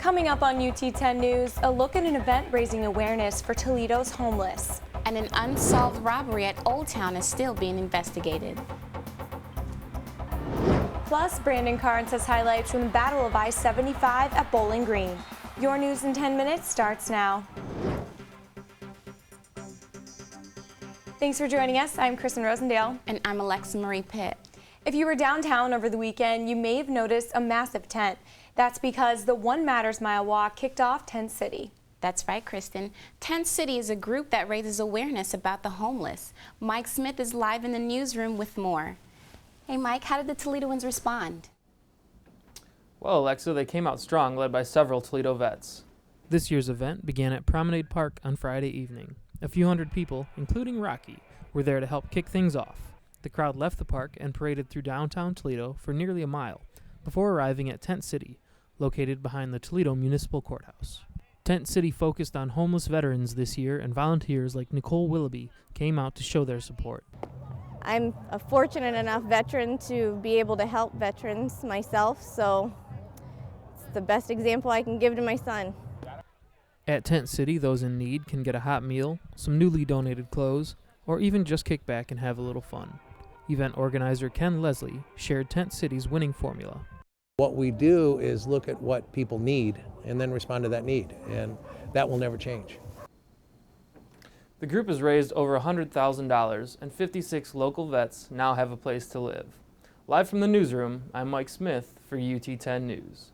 Coming up on UT10 News, a look at an event raising awareness for Toledo's homeless. And an unsolved robbery at Old Town is still being investigated. Plus, Brandan Carnes has highlights from the Battle of I-75 at Bowling Green. Your news in 10 minutes starts now. Thanks for joining us. I'm Kristen Rosendale. And I'm Alexa Marie Pitt. If you were downtown over the weekend, you may have noticed a massive tent. That's because the One Matters Mile Walk kicked off Tent City. That's right, Kristen. Tent City is a group that raises awareness about the homeless. Mike Smith is live in the newsroom with more. Hey, Mike, how did the Toledoans respond? Well, Alexa, they came out strong, led by several Toledo vets. This year's event began at Promenade Park on Friday evening. A few hundred people, including Rocky, were there to help kick things off. The crowd left the park and paraded through downtown Toledo for nearly a mile before arriving at Tent City, located behind the Toledo Municipal Courthouse. Tent City focused on homeless veterans this year, and volunteers like Nicole Willoughby came out to show their support. I'm a fortunate enough veteran to be able to help veterans myself, so it's the best example I can give to my son. At Tent City, those in need can get a hot meal, some newly donated clothes, or even just kick back and have a little fun. Event organizer Ken Leslie shared Tent City's winning formula. What we do is look at what people need and then respond to that need, and that will never change. The group has raised over $100,000, and 56 local vets now have a place to live. Live from the newsroom, I'm Mike Smith for UT10 News.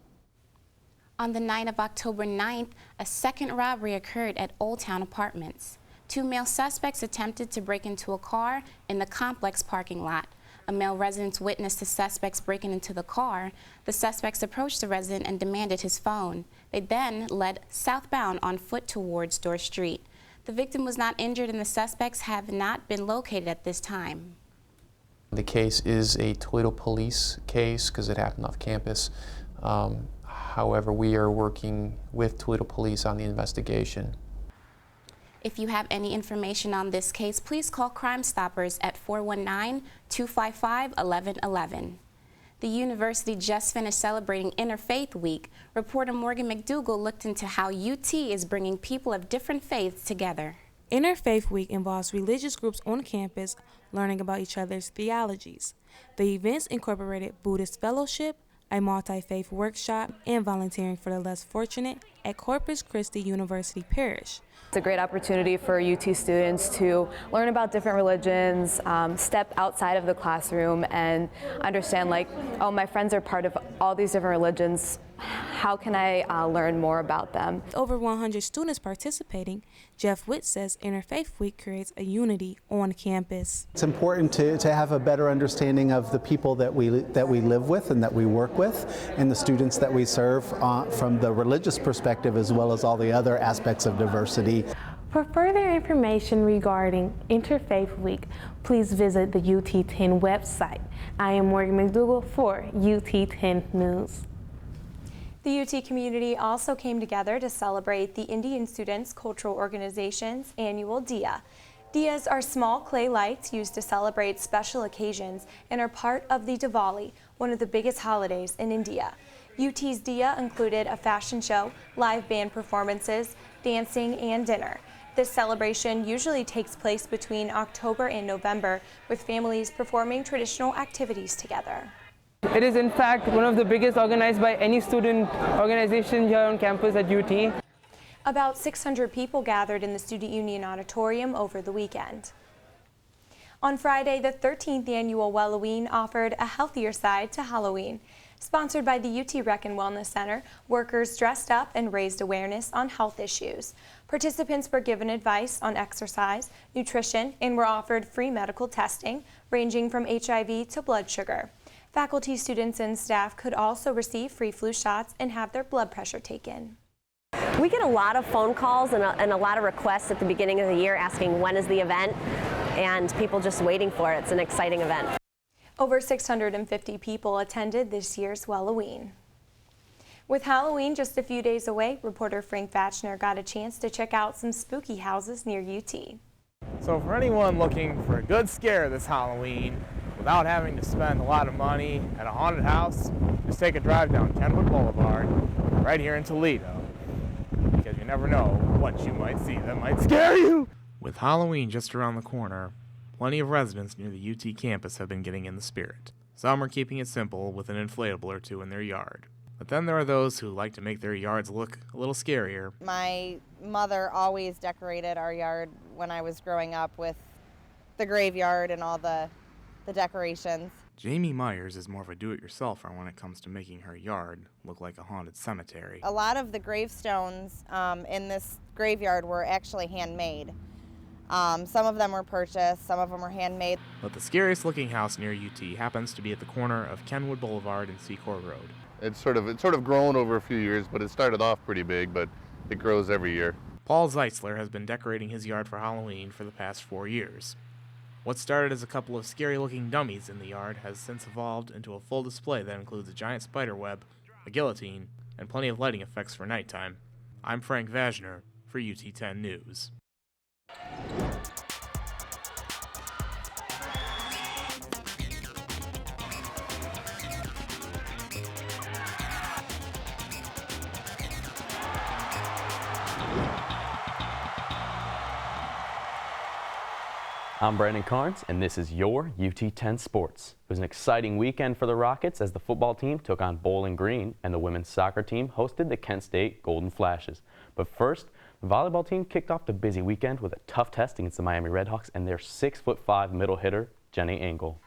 On the night of October 9th, a second robbery occurred at Old Town Apartments. Two male suspects attempted to break into a car in the complex parking lot. A male resident witnessed the suspects breaking into the car. The suspects approached the resident and demanded his phone. They then led southbound on foot towards Dorr Street. The victim was not injured and the suspects have not been located at this time. The case is a Toledo police case because it happened off campus. However, we are working with Toledo police on the investigation. If you have any information on this case, please call Crime Stoppers at 419-255-1111. The university just finished celebrating Interfaith Week. Reporter Morgan McDougall looked into how UT is bringing people of different faiths together. Interfaith Week involves religious groups on campus learning about each other's theologies. The events incorporated Buddhist fellowship, a multi-faith workshop, and volunteering for the less fortunate at Corpus Christi University Parish. It's a great opportunity for UT students to learn about different religions, step outside of the classroom and understand, like, oh, my friends are part of all these different religions. How can I learn more about them? With over 100 students participating, Jeff Witt says Interfaith Week creates a unity on campus. It's important to have a better understanding of the people that we live with and that we work with, and the students that we serve from the religious perspective as well as all the other aspects of diversity. For further information regarding Interfaith Week, please visit the UT10 website. I am Morgan McDougall for UT10 News. The UT community also came together to celebrate the Indian Students Cultural Organization's annual Dia. Dias are small clay lights used to celebrate special occasions and are part of the Diwali, one of the biggest holidays in India. UT's Dia included a fashion show, live band performances, dancing, and dinner. This celebration usually takes place between October and November, with families performing traditional activities together. It is in fact one of the biggest organized by any student organization here on campus at UT. About 600 people gathered in the Student Union Auditorium over the weekend. On Friday, the 13th annual Halloween offered a healthier side to Halloween. Sponsored by the UT Rec and Wellness Center, workers dressed up and raised awareness on health issues. Participants were given advice on exercise, nutrition, and were offered free medical testing, ranging from HIV to blood sugar. Faculty, students, and staff could also receive free flu shots and have their blood pressure taken. We get a lot of phone calls and a lot of requests at the beginning of the year asking when is the event, and people just waiting for it. It's an exciting event. Over 650 people attended this year's Halloween. With Halloween just a few days away, reporter Frank Vatchner got a chance to check out some spooky houses near UT. So for anyone looking for a good scare this Halloween, without having to spend a lot of money at a haunted house, just take a drive down Kenwood Boulevard. right here in Toledo, because you never know what you might see that might scare you. With Halloween just around the corner, plenty of residents near the UT campus have been getting in the spirit. Some are keeping it simple with an inflatable or two in their yard. But then there are those who like to make their yards look a little scarier. My mother always decorated our yard when I was growing up with the graveyard and all the decorations. Jaime Meyers is more of a do-it-yourselfer when it comes to making her yard look like a haunted cemetery. A lot of the gravestones in this graveyard were actually handmade. Some of them were purchased, some of them were handmade. But the scariest looking house near UT happens to be at the corner of Kenwood Boulevard and Secor Road. It's sort of grown over a few years, but it started off pretty big, but it grows every year. Paul Zeisler has been decorating his yard for Halloween for the past 4 years. What started as a couple of scary-looking dummies in the yard has since evolved into a full display that includes a giant spider web, a guillotine, and plenty of lighting effects for nighttime. I'm Frank Vajner for UT10 News. I'm Brandan Carnes, and this is your UT10 Sports. It was an exciting weekend for the Rockets as the football team took on Bowling Green and the women's soccer team hosted the Kent State Golden Flashes. But first, the volleyball team kicked off the busy weekend with a tough test against the Miami Redhawks and their 6'5" middle hitter, Jenny Engel.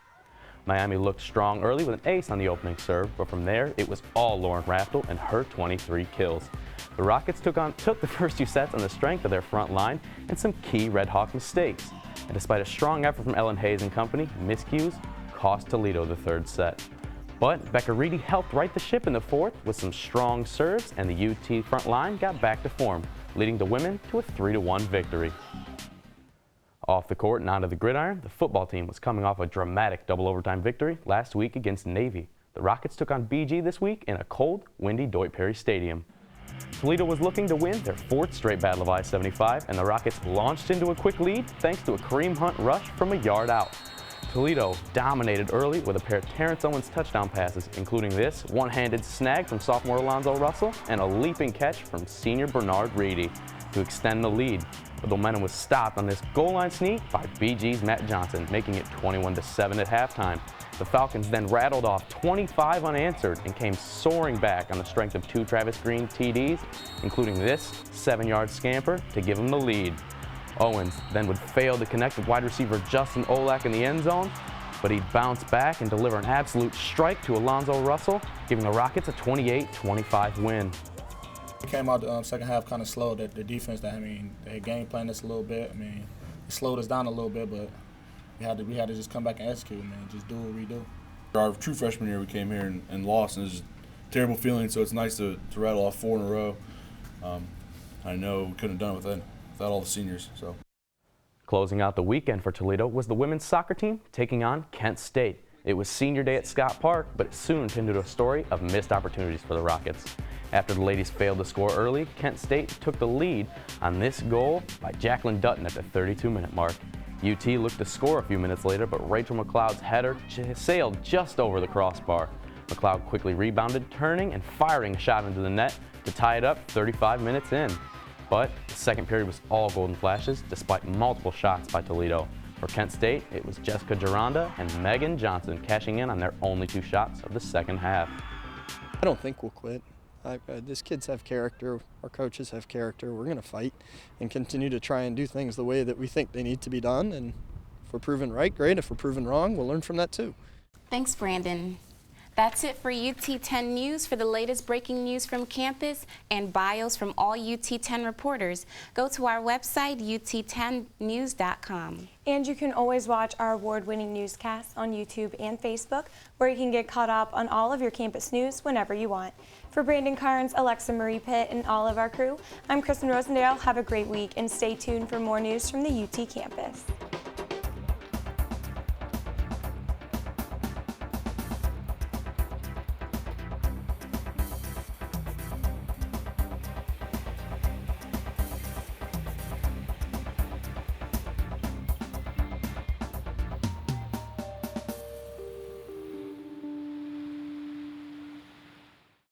Miami looked strong early with an ace on the opening serve, but from there it was all Lauren Raftel and her 23 kills. The Rockets took the first 2 sets on the strength of their front line and some key Redhawk mistakes. And despite a strong effort from Ellen Hayes and company, miscues cost Toledo the 3rd set. But Becca Reedy helped right the ship in the 4th with some strong serves, and the UT front line got back to form, leading the women to a 3-1 victory. Off the court and onto the gridiron, the football team was coming off a dramatic double overtime victory last week against Navy. The Rockets took on BG this week in a cold, windy Deutsch Perry Stadium. Toledo was looking to win their 4th straight Battle of I-75, and the Rockets launched into a quick lead thanks to a Kareem Hunt rush from a yard out. Toledo dominated early with a pair of Terrence Owens touchdown passes, including this one-handed snag from sophomore Alonzo Russell and a leaping catch from senior Bernard Reedy to extend the lead. But the momentum was stopped on this goal line sneak by BG's Matt Johnson, making it 21-7 at halftime. The Falcons then rattled off 25 unanswered and came soaring back on the strength of 2 Travis Green TDs, including this 7-yard scamper to give them the lead. Owens then would fail to connect with wide receiver Justin Olak in the end zone, but he'd bounce back and deliver an absolute strike to Alonzo Russell, giving the Rockets a 28-25 win. We came out the second half kind of slow. The defense, they game planned us a little bit. It slowed us down a little bit, but we had to just come back and execute, just do what we do. Our true freshman year, we came here and lost, and it was just a terrible feeling, so it's nice to rattle off 4 in a row. I know we couldn't have done it without all the seniors. So. Closing out the weekend for Toledo was the women's soccer team taking on Kent State. It was senior day at Scott Park, but it soon turned into a story of missed opportunities for the Rockets. After the ladies failed to score early, Kent State took the lead on this goal by Jacqueline Dutton at the 32-minute mark. UT looked to score a few minutes later, but Rachel McLeod's header sailed just over the crossbar. McLeod quickly rebounded, turning and firing a shot into the net to tie it up 35 minutes in. But the second period was all Golden Flashes, despite multiple shots by Toledo. For Kent State, it was Jessica Geronda and Megan Johnson cashing in on their only 2 shots of the second half. I don't think we'll quit. These kids have character, our coaches have character. We're going to fight and continue to try and do things the way that we think they need to be done. And if we're proven right, great. If we're proven wrong, we'll learn from that too. Thanks, Brandan. That's it for UT10 News. For the latest breaking news from campus and bios from all UT10 reporters, go to our website, ut10news.com. And you can always watch our award-winning newscasts on YouTube and Facebook, where you can get caught up on all of your campus news whenever you want. For Brandan Carnes, Alexa Marie Pitt, and all of our crew, I'm Kristen Rosendale. Have a great week and stay tuned for more news from the UT campus.